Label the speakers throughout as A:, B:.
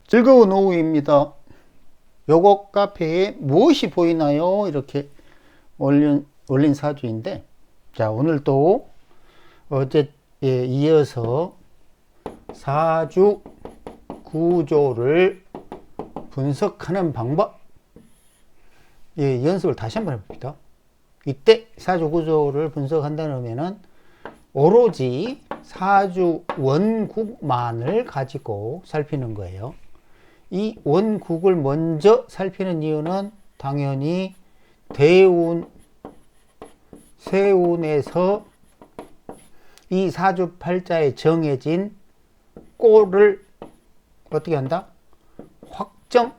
A: 즐거운 오후입니다. 요거 카페에 무엇이 보이나요? 이렇게 올린 사주인데, 자, 오늘 또 어제에 이어서 사주 구조를 분석하는 방법, 연습을 다시 한번 해봅니다. 이때 사주 구조를 분석한다면은 오로지 사주 원국만을 가지고 살피는 거예요. 이 원국을 먼저 살피는 이유는 당연히 대운, 세운에서 이 사주팔자에 정해진 꼴을 어떻게 한다? 확정해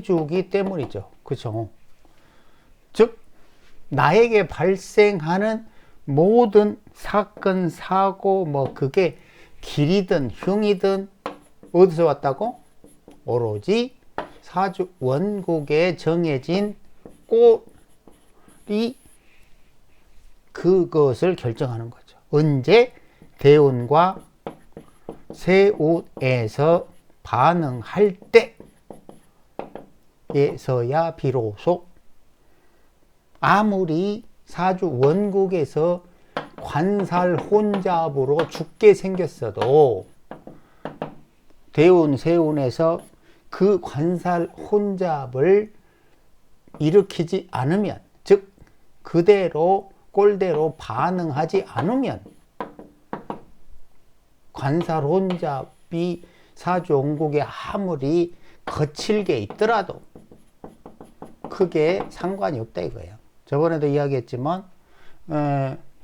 A: 주기 때문이죠. 그렇죠? 즉 나에게 발생하는 모든 사건, 사고, 그게 길이든 흉이든 어디서 왔다고? 오로지 사주 원국에 정해진 꼴이 그것을 결정하는 거죠. 언제 대운과 세운에서 반응할 때에서야 비로소 아무리 사주 원국에서 관살 혼잡으로 죽게 생겼어도 대운, 세운에서 그 관살 혼잡을 일으키지 않으면, 즉 그대로 꼴대로 반응하지 않으면 관살 혼잡이 사주 원국에 아무리 거칠게 있더라도 크게 상관이 없다 이거예요. 저번에도 이야기했지만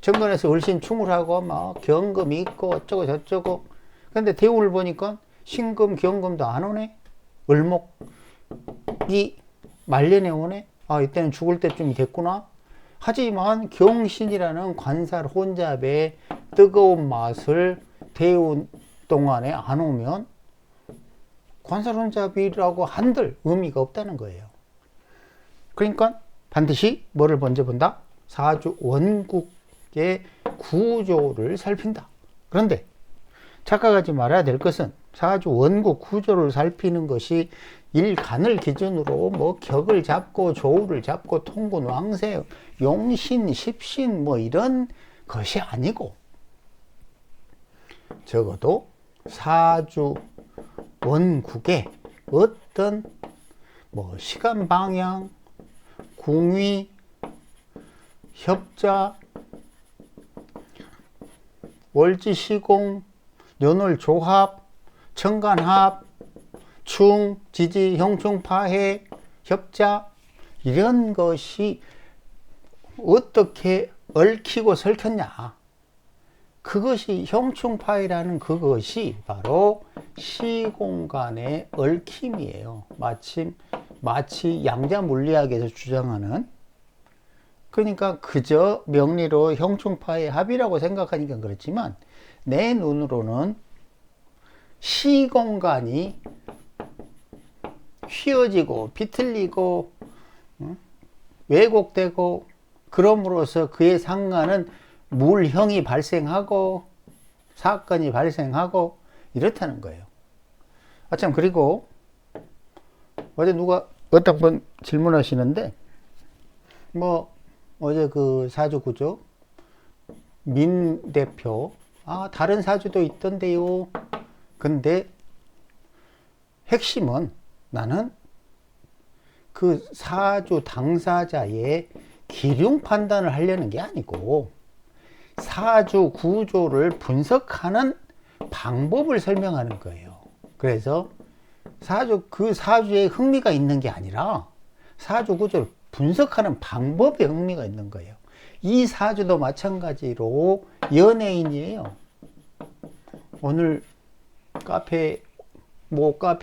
A: 정관에서 을신 충을하고 경금이 있고 어쩌고 저쩌고, 근데 대운을 보니까 신금 경금도 안 오네. 을목이 말년에 오네. 이때는 죽을 때쯤이 됐구나. 하지만 경신이라는 관살 혼잡의 뜨거운 맛을 대운 동안에 안 오면 관살 혼잡이라고 한들 의미가 없다는 거예요. 그러니까 반드시 뭐를 먼저 본다? 사주 원국의 구조를 살핀다. 그런데 착각하지 말아야 될 것은 사주 원국 구조를 살피는 것이 일간을 기준으로 격을 잡고 조우를 잡고 통군 왕세 용신 십신 이런 것이 아니고, 적어도 사주 원국에 어떤 시간 방향, 궁위, 협자, 월지 시공, 연월 조합, 천간합, 충, 지지, 형충, 파해, 협자, 이런 것이 어떻게 얽히고 설켰냐. 그것이 형충파해라는 그것이 바로 시공간의 얽힘이에요. 마치 양자 물리학에서 주장하는, 그러니까 그저 명리로 형충파의 합이라고 생각하니까 그렇지만 내 눈으로는 시공간이 휘어지고 비틀리고 왜곡되고, 그럼으로써 그에 상관은 물형이 발생하고 사건이 발생하고 이렇다는 거예요. 참, 그리고 어제 누가 어떤 분 질문하시는데 어제 그 사주 구조 민 대표 다른 사주도 있던데요. 근데 핵심은 나는 그 사주 당사자의 기륭 판단을 하려는 게 아니고 사주 구조를 분석하는 방법을 설명하는 거예요. 그래서 그 사주에 흥미가 있는 게 아니라 사주 구조를 분석하는 방법에 흥미가 있는 거예요. 이 사주도 마찬가지로 연예인이에요. 오늘 카페에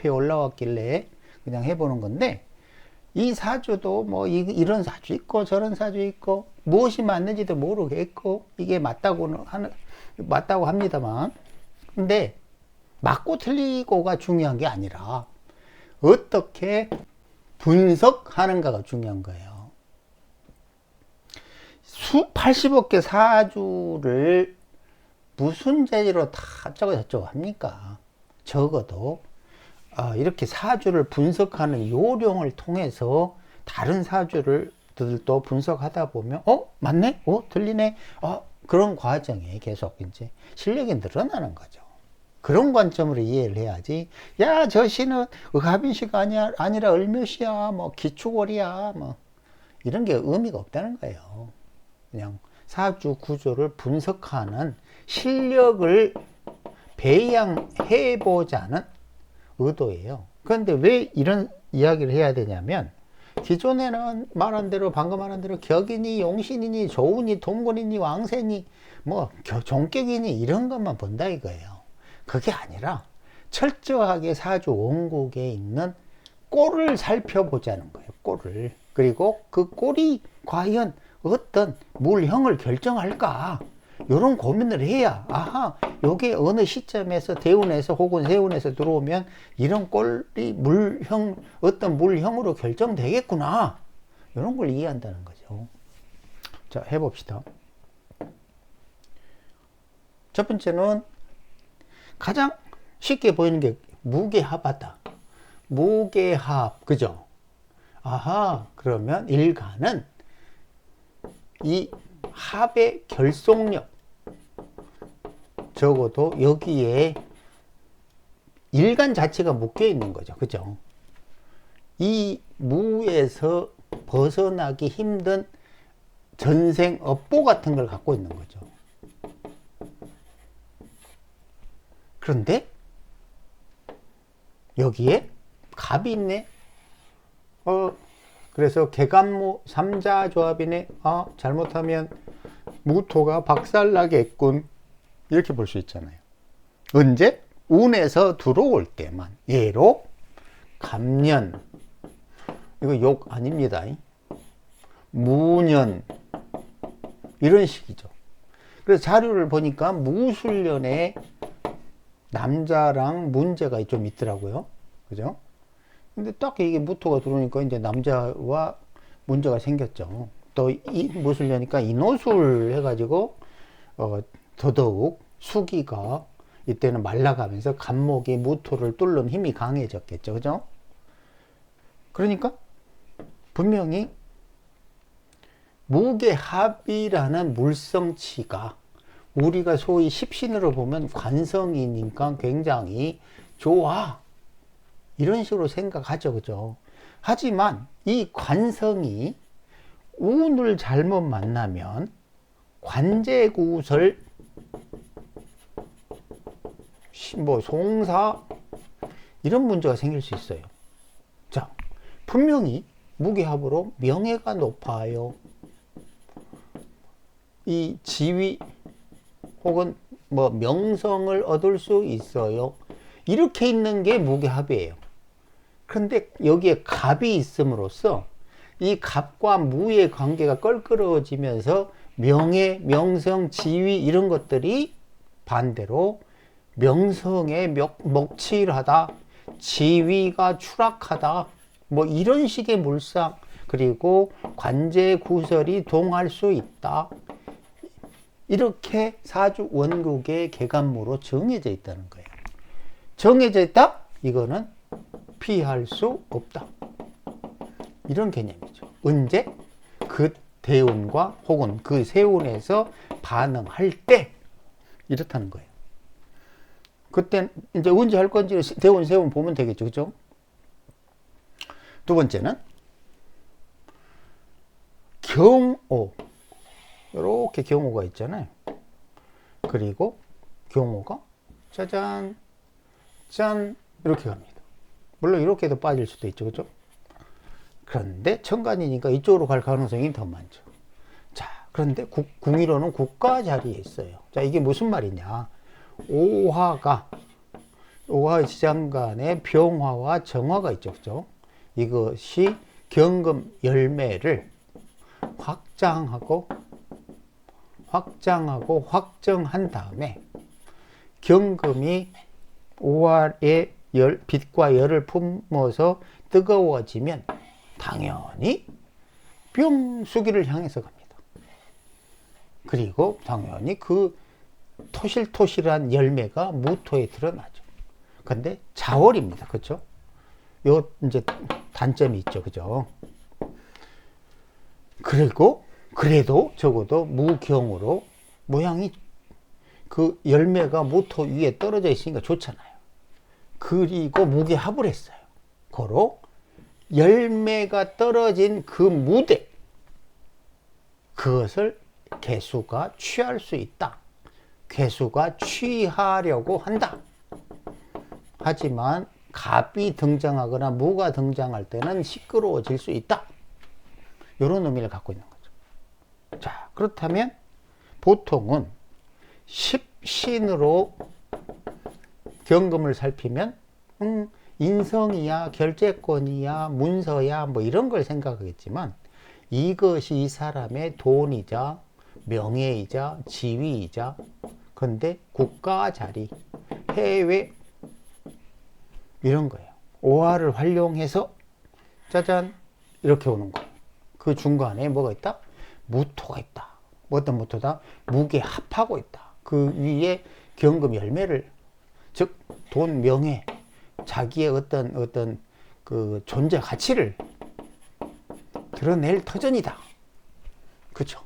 A: 올라왔길래 그냥 해보는 건데, 이 사주도 이런 사주 있고 저런 사주 있고 무엇이 맞는지도 모르겠고 이게 맞다고 합니다만, 근데 맞고 틀리고가 중요한 게 아니라 어떻게 분석하는가가 중요한 거예요. 80억 개 사주를 무슨 재미로 다 어쩌고 저쩌고 합니까? 적어도 이렇게 사주를 분석하는 요령을 통해서 다른 사주들도 분석하다 보면 맞네? 들리네? 그런 과정에 계속 이제 실력이 늘어나는 거죠. 그런 관점으로 이해를 해야지. 야, 저 시는 의합인시가 아니라 을묘시야, 뭐 기축월이야, 뭐 이런 게 의미가 없다는 거예요. 그냥 사주 구조를 분석하는 실력을 배양해보자는 의도예요. 그런데 왜 이런 이야기를 해야 되냐면, 기존에는 말한 대로, 방금 말한 대로 격이니 용신이니 조운이 동군이니 왕세니 뭐 종격이니 이런 것만 본다 이거예요. 그게 아니라 철저하게 사주 원국에 있는 꼴을 살펴보자는 거예요. 꼴을. 그리고 그 꼴이 과연 어떤 물형을 결정할까, 이런 고민을 해야 요게 어느 시점에서 대운에서 혹은 세운에서 들어오면 이런 꼴이 어떤 물형으로 결정되겠구나, 이런 걸 이해한다는 거죠. 자, 해봅시다. 첫 번째는 가장 쉽게 보이는 게 무게합하다. 무게합, 그죠? 그러면 일간은 이 합의 결속력, 적어도 여기에 일간 자체가 묶여 있는 거죠. 그죠? 이 무에서 벗어나기 힘든 전생 업보 같은 걸 갖고 있는 거죠. 그런데 여기에 갑이 있네. 그래서 개간무 삼자조합이네. 잘못하면 무토가 박살나겠군, 이렇게 볼 수 있잖아요. 언제? 운에서 들어올 때만. 예로 갑년, 이거 욕 아닙니다. 무년, 이런 식이죠. 그래서 자료를 보니까 무술년에 남자랑 문제가 좀 있더라고요. 그죠? 근데 딱 이게 무토가 들어오니까 이제 남자와 문제가 생겼죠. 또 이 무술년이니까 인호술 해가지고 더더욱 수기가 이때는 말라가면서 간목이 무토를 뚫는 힘이 강해졌겠죠. 그죠? 그러니까 분명히 무게합이라는 물성치가 우리가 소위 십신으로 보면 관성이니까 굉장히 좋아, 이런 식으로 생각하죠. 그죠? 하지만 이 관성이 운을 잘못 만나면 관제구설, 뭐 송사, 이런 문제가 생길 수 있어요. 자, 분명히 무게합으로 명예가 높아요. 이 지위 혹은 뭐 명성을 얻을 수 있어요. 이렇게 있는 게 무게합이에요. 그런데 여기에 갑이 있음으로써 이 갑과 무의 관계가 껄끄러워지면서 명예, 명성, 지위, 이런 것들이 반대로 명성에 먹칠하다, 지위가 추락하다, 뭐 이런 식의 물상, 그리고 관제 구설이 동할 수 있다, 이렇게 사주 원국의 계간무로 정해져 있다는 거예요. 정해져 있다? 이거는 피할 수 없다, 이런 개념이죠. 언제? 그 대운과 혹은 그 세운에서 반응할 때 이렇다는 거예요. 그땐 이제 언제 할 건지 대운, 세운 보면 되겠죠. 그죠? 두 번째는 경오. 이렇게 경오가 있잖아요. 그리고 경오가 짜잔, 짠, 이렇게 갑니다. 물론 이렇게도 빠질 수도 있죠. 그죠? 그런데 천간이니까 이쪽으로 갈 가능성이 더 많죠. 자, 그런데 궁위로는 국가 자리에 있어요. 자, 이게 무슨 말이냐? 오화의 지장간에 병화와 정화가 있죠. 그죠? 이것이 경금 열매를 확장하고 확정한 다음에 경금이 5월에 빛과 열을 품어서 뜨거워지면 당연히 병수기를 향해서 갑니다. 그리고 당연히 그 토실토실한 열매가 무토에 드러나죠. 근데 자월입니다. 그렇죠? 요 이제 단점이 있죠. 그죠? 그리고 그래도 적어도 무경으로 모양이 그 열매가 모토 위에 떨어져 있으니까 좋잖아요. 그리고 무게합을 했어요. 고로 열매가 떨어진 그 무대, 그것을 개수가 취할 수 있다. 개수가 취하려고 한다. 하지만 갑이 등장하거나 무가 등장할 때는 시끄러워질 수 있다. 이런 의미를 갖고 있는 거죠. 자, 그렇다면 보통은 십신으로 경금을 살피면 인성이야 결재권이야 문서야 뭐 이런 걸 생각하겠지만, 이것이 이 사람의 돈이자 명예이자 지위이자, 근데 국가 자리, 해외 이런 거예요. 오화를 활용해서 짜잔 이렇게 오는 거예요. 그 중간에 뭐가 있다? 무토가 있다. 어떤 무토다? 무게 합하고 있다. 그 위에 경금 열매를, 즉 돈, 명예, 자기의 어떤 그 존재 가치를 드러낼 터전이다. 그렇죠?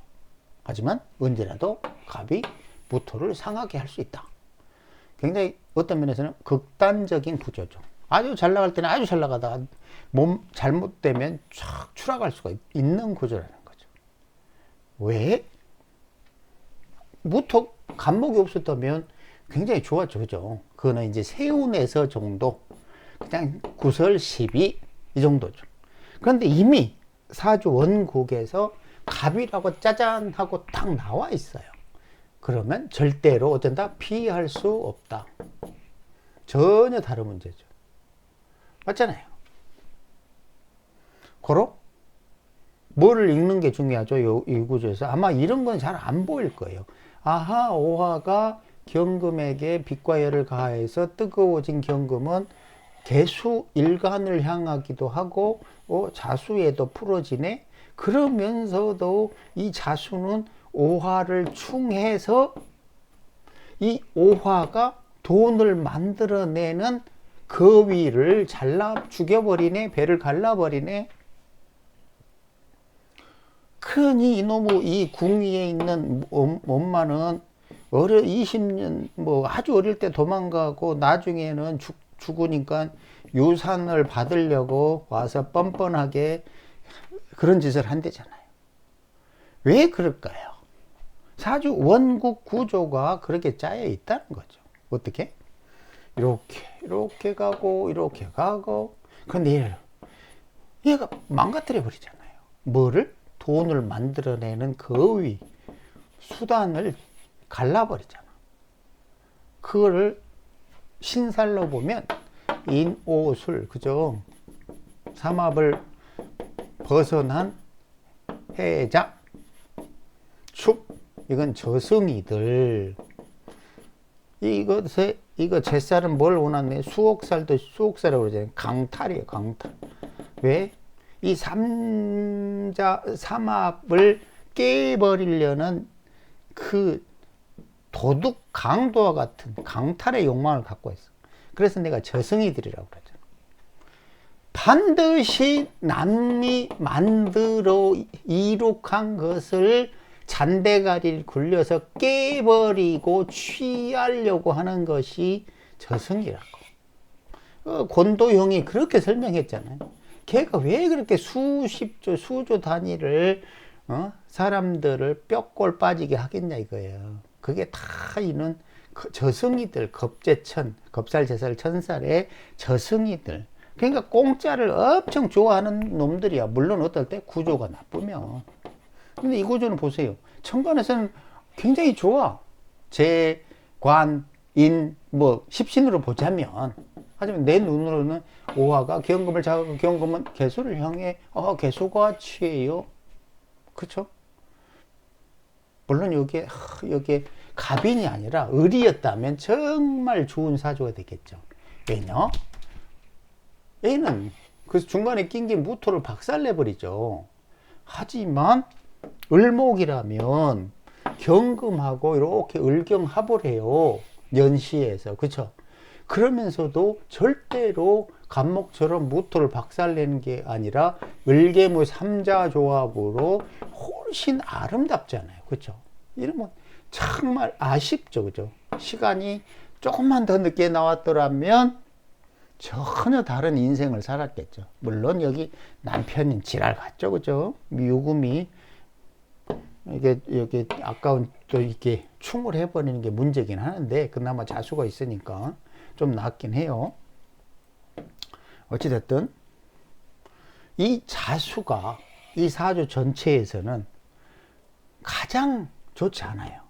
A: 하지만 언제라도 갑이 무토를 상하게 할 수 있다. 굉장히 어떤 면에서는 극단적인 구조죠. 아주 잘 나갈 때는 아주 잘 나가다가 몸 잘못되면 쫙 추락할 수가 있는 구조라는 거죠. 왜? 무토 간목이 없었다면 굉장히 좋았죠. 그죠? 그거는 이제 세운에서 정도, 그냥 구설 12 이 정도죠. 그런데 이미 사주 원국에서 갑이라고 짜잔 하고 딱 나와 있어요. 그러면 절대로 어쩐다? 피할 수 없다. 전혀 다른 문제죠. 맞잖아요. 고로 뭐를 읽는 게 중요하죠. 이 구조에서 아마 이런 건 잘 안 보일 거예요. 아하, 오화가 경금에게 빛과 열을 가해서 뜨거워진 경금은 개수 일간을 향하기도 하고 자수에도 풀어지네. 그러면서도 이 자수는 오화를 충해서 이 오화가 돈을 만들어내는 거위를 잘라 죽여버리네. 배를 갈라버리네. 그러니 이놈의 이 궁위에 있는 엄마는 20년 뭐 아주 어릴 때 도망가고 나중에는 죽으니까 유산을 받으려고 와서 뻔뻔하게 그런 짓을 한대잖아요. 왜 그럴까요? 사주 원국 구조가 그렇게 짜여 있다는 거죠. 어떻게? 이렇게 가고 이렇게 가고. 근데 얘가 망가뜨려 버리잖아요. 뭐를? 돈을 만들어내는 거위 수단을 갈라버리잖아. 그거를 신살로 보면 인오술, 그죠? 삼합을 벗어난 해자, 축, 이건 저승이들. 이거 제살은 뭘 원하네? 수옥살도 수옥살이라고 그러잖아요. 강탈이에요, 강탈. 왜? 이 삼합을 깨버리려는 그 도둑 강도와 같은 강탈의 욕망을 갖고 있어. 그래서 내가 저승이들이라고 그러잖아. 반드시 남이 만들어 이룩한 것을 잔대가리를 굴려서 깨버리고 취하려고 하는 것이 저승이라고. 권도형이 그렇게 설명했잖아요. 걔가 왜 그렇게 수십조, 수조 단위를 사람들을 뼈골 빠지게 하겠냐 이거예요. 그게 다 이는 저승이들, 겁제천, 겁살제살 천살의 저승이들. 그러니까 공짜를 엄청 좋아하는 놈들이야. 물론 어떨 때 구조가 나쁘면. 근데 이 구조는 보세요. 천간에서는 굉장히 좋아. 재, 관, 인, 뭐 십신으로 보자면. 하지만 내 눈으로는 오화가 경금을 잡고 경금은 개수를 향해 개수가 취해요. 그쵸? 물론 여기에 갑인이 아니라 을이었다면 정말 좋은 사주가 되겠죠. 왜냐? 얘는 그래서 중간에 낀 게 무토를 박살내버리죠. 하지만 을목이라면 경금하고 이렇게 을경합을 해요. 연시에서. 그쵸? 그러면서도 절대로 간목처럼 무토를 박살내는 게 아니라 을개무 삼자조합으로 훨씬 아름답잖아요. 그렇죠? 이러면 정말 아쉽죠. 그죠? 시간이 조금만 더 늦게 나왔더라면 전혀 다른 인생을 살았겠죠. 물론 여기 남편인 지랄 같죠. 그죠? 유금이 이게 아까운 또 이렇게 충을 해버리는 게 문제긴 하는데 그나마 자수가 있으니까 좀 낫긴 해요. 어찌됐든 이 자수가 이 사주 전체에서는 가장 좋지 않아요.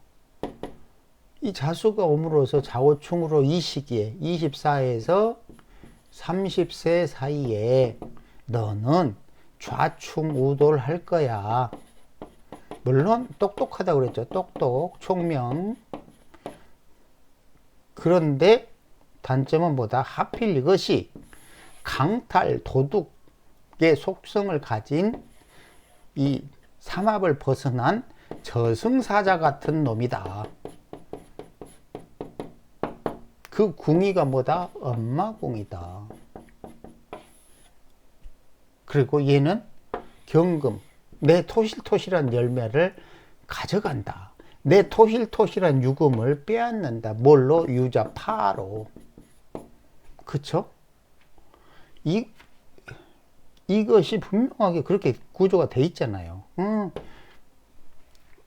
A: 이 자수가 옴으로써 좌우충으로 이 시기에 24에서 30세 사이에 너는 좌충우돌 할 거야. 물론 똑똑하다고 그랬죠. 똑똑, 총명. 그런데 단점은 뭐다? 하필 이것이 강탈, 도둑의 속성을 가진 이 삼합을 벗어난 저승사자 같은 놈이다. 그 궁이가 뭐다? 엄마궁이다. 그리고 얘는 경금, 내 토실토실한 열매를 가져간다. 내 토실토실한 유금을 빼앗는다. 뭘로? 유자파로. 그쵸? 이것이 분명하게 그렇게 구조가 돼 있잖아요.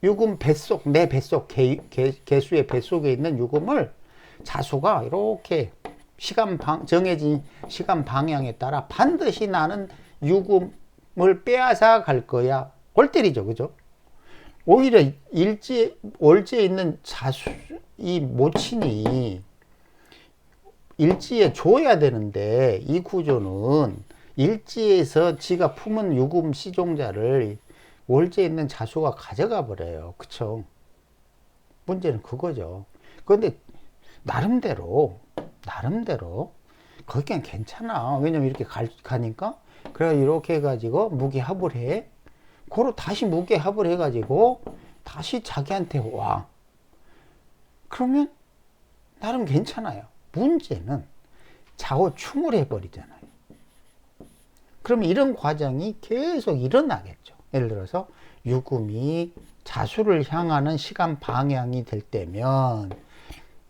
A: 유금 뱃속, 내 뱃속, 개수의 뱃속에 있는 유금을 자수가 이렇게 정해진 시간 방향에 따라 반드시 나는 유금을 빼앗아 갈 거야. 골 때리죠. 그죠? 오히려 월지에 있는 자수, 이 모친이 일지에 줘야 되는데 이 구조는 일지에서 지가 품은 유금 시종자를 월지에 있는 자수가 가져가 버려요. 그쵸? 문제는 그거죠. 그런데 나름대로 거기는 괜찮아. 왜냐면 이렇게 가니까 그래 이렇게 해가지고 무게합을 해. 그로 다시 무게합을 해가지고 다시 자기한테 와. 그러면 나름 괜찮아요. 문제는 좌우충을 해버리잖아요. 그러면 이런 과정이 계속 일어나겠죠. 예를 들어서 유금이 자수를 향하는 시간 방향이 될 때면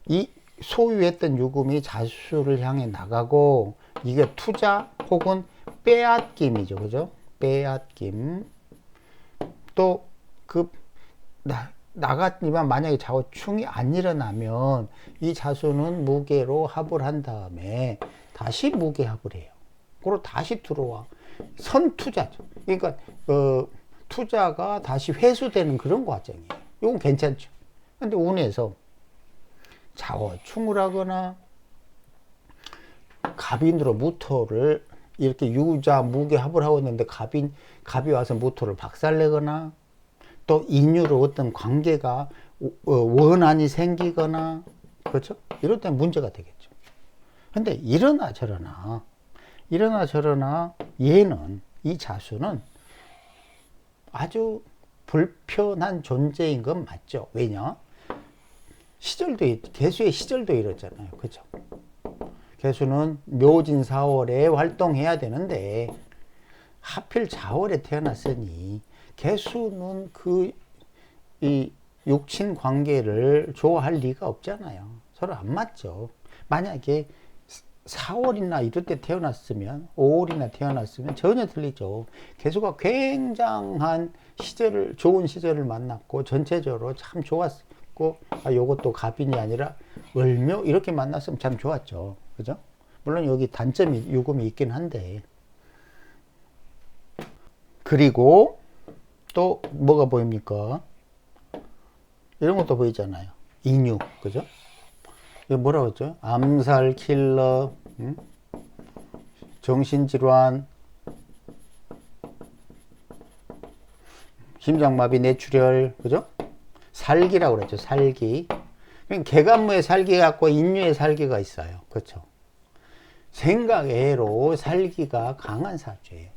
A: 이 소유했던 유금이 자수를 향해 나가고 이게 투자 혹은 빼앗김이죠. 그죠? 빼앗김. 또 나갔지만 만약에 좌우충이 안 일어나면 이 자수는 무게로 합을 한 다음에 다시 무게합을 해요. 그리고 다시 들어와. 선투자죠. 그러니까 투자가 다시 회수되는 그런 과정이에요. 이건 괜찮죠. 근데 운에서 좌우충을 하거나 갑인으로 무토를 이렇게 유자 무게합을 하고 있는데 갑이 와서 무토를 박살내거나 또 인유로 어떤 관계가 원한이 생기거나 그렇죠? 이럴 때 문제가 되겠죠. 근데 이러나 저러나 얘는 이 자수는 아주 불편한 존재인 건 맞죠. 왜냐? 개수의 시절도 이렇잖아요. 그죠? 개수는 묘진 4월에 활동해야 되는데 하필 자월에 태어났으니 개수는 이 육친 관계를 좋아할 리가 없잖아요. 서로 안 맞죠. 만약에 4월이나 이럴 때 태어났으면 5월이나 태어났으면 전혀 틀리죠. 개수가 굉장한 좋은 시절을 만났고 전체적으로 참 좋았고 요것도 갑인이 아니라 을묘 이렇게 만났으면 참 좋았죠. 그죠? 물론 여기 단점이 요금이 있긴 한데 그리고 또 뭐가 보입니까? 이런 것도 보이잖아요. 인유, 그죠? 이거 뭐라고 했죠? 암살, 킬러, 정신질환, 심장마비, 뇌출혈, 그죠? 살기라고 그랬죠. 살기. 개간무의 살기가 있고 인유의 살기가 있어요. 그렇죠? 생각외로 살기가 강한 사주예요.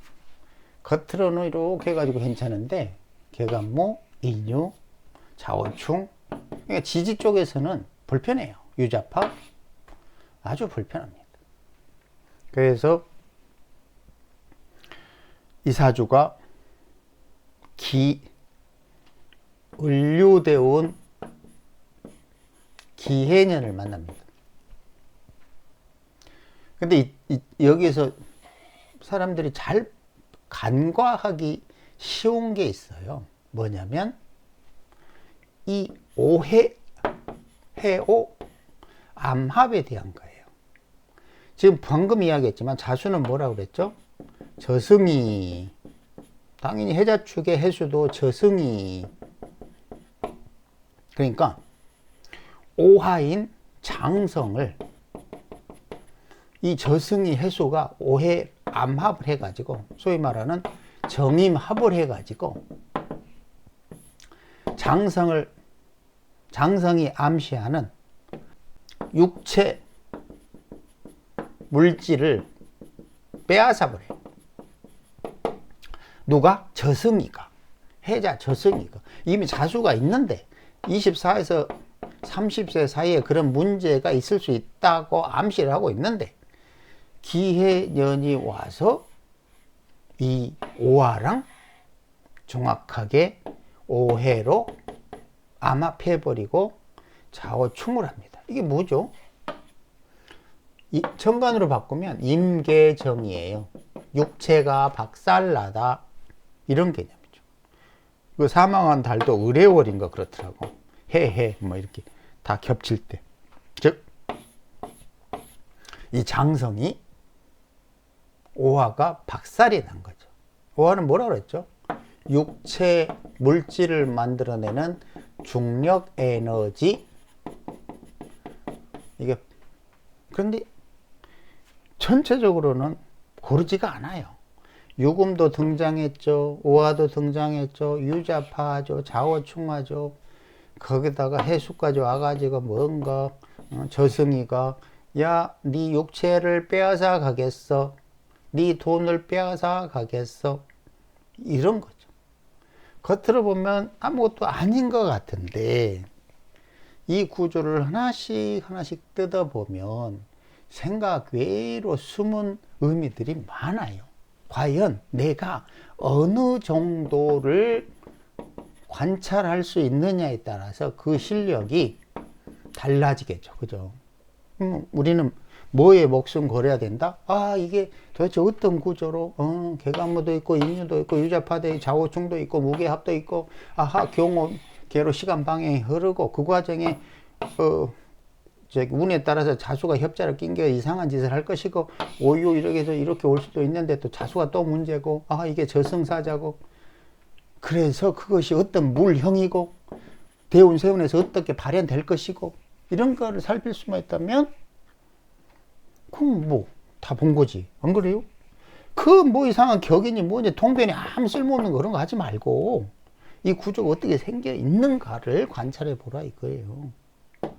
A: 겉으로는 이렇게 해가지고 괜찮은데 개간무, 인유, 좌우충 그러니까 지지 쪽에서는 불편해요. 유자파 아주 불편합니다. 그래서 이 사주가 을류되어 온 기해년을 만납니다. 근데 여기에서 사람들이 잘 간과하기 쉬운 게 있어요. 뭐냐면 이 해오 암합에 대한 거예요. 지금 방금 이야기했지만 자수는 뭐라고 그랬죠? 저승이. 당연히 해자축의 해수도 저승이. 그러니까 오하인 장성을 이 저승이 해수가 오해 암합을 해가지고 소위 말하는 정임합을 해가지고 장성이 암시하는 육체 물질을 빼앗아 버려요. 누가? 저승이가. 해자 저승이가. 이미 자수가 있는데 24에서 30세 사이에 그런 문제가 있을 수 있다고 암시를 하고 있는데 기해년이 와서 이 오화랑 정확하게 오해로 암합해버리고 좌우충울합니다. 이게 뭐죠? 정관으로 바꾸면 임계정이에요. 육체가 박살나다 이런 개념이죠. 그 사망한 달도 을해월인가 그렇더라고. 해해 뭐 이렇게 다 겹칠 때. 즉 이 장성이 오화가 박살이 난 거죠. 오화는 뭐라 그랬죠? 육체 물질을 만들어내는 중력 에너지. 이게 그런데 전체적으로는 고르지가 않아요. 유금도 등장했죠. 오화도 등장했죠. 유자파죠. 좌우충하죠. 거기다가 해수까지 와가지고 뭔가 저승이가 야, 네 육체를 빼앗아 가겠어. 네 돈을 빼앗아 가겠어. 이런 거죠. 겉으로 보면 아무것도 아닌 것 같은데 이 구조를 하나씩 뜯어보면 생각 외로 숨은 의미들이 많아요. 과연 내가 어느 정도를 관찰할 수 있느냐에 따라서 그 실력이 달라지겠죠. 그죠? 우리는 뭐에 목숨 걸어야 된다? 이게 도대체 어떤 구조로, 개간무도 있고, 인유도 있고, 유자파도 좌우충도 있고, 무게합도 있고, 경호계로 시간 방향이 흐르고, 그 과정에, 운에 따라서 자수가 협자를 낀 게 이상한 짓을 할 것이고, 오유 이렇게 해서 이렇게 올 수도 있는데 또 자수가 또 문제고, 이게 저승사자고, 그래서 그것이 어떤 물형이고, 대운세운에서 어떻게 발현될 것이고, 이런 거를 살필 수만 있다면, 그럼 뭐, 다 본 거지. 안 그래요? 이상한 격이니 뭐니, 통변이 아무 쓸모없는 거 그런 거 하지 말고, 이 구조가 어떻게 생겨 있는가를 관찰해 보라 이거예요.